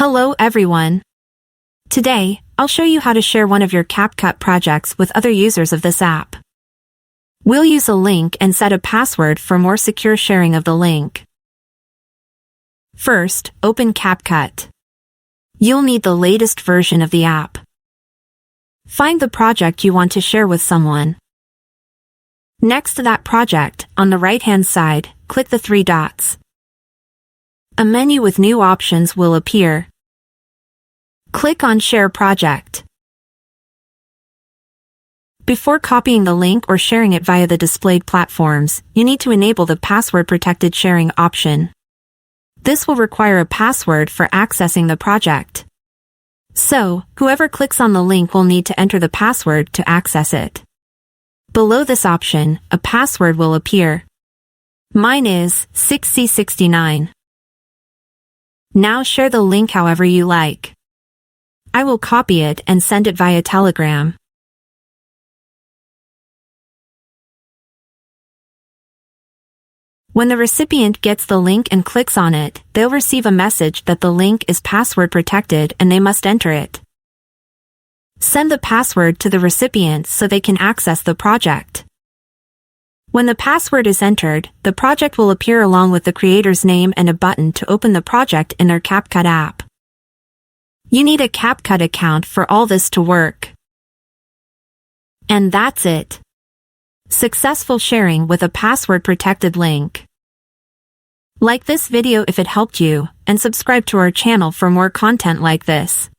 Hello everyone. Today, I'll show you how to share one of your CapCut projects with other users of this app. We'll use a link and set a password for more secure sharing of the link. First, open CapCut. You'll need the latest version of the app. Find the project you want to share with someone. Next to that project, on the right-hand side, click the three dots. A menu with new options will appear. Click on Share Project. Before copying the link or sharing it via the displayed platforms, you need to enable the password-protected sharing option. This will require a password for accessing the project. So, whoever clicks on the link will need to enter the password to access it. Below this option, a password will appear. Mine is 6C69. Now share the link however you like. I will copy it and send it via Telegram. When the recipient gets the link and clicks on it, they'll receive a message that the link is password protected and they must enter it. Send the password to the recipient so they can access the project. When the password is entered, the project will appear along with the creator's name and a button to open the project in their CapCut app. You need a CapCut account for all this to work. And that's it. Successful sharing with a password-protected link. Like this video if it helped you, and subscribe to our channel for more content like this.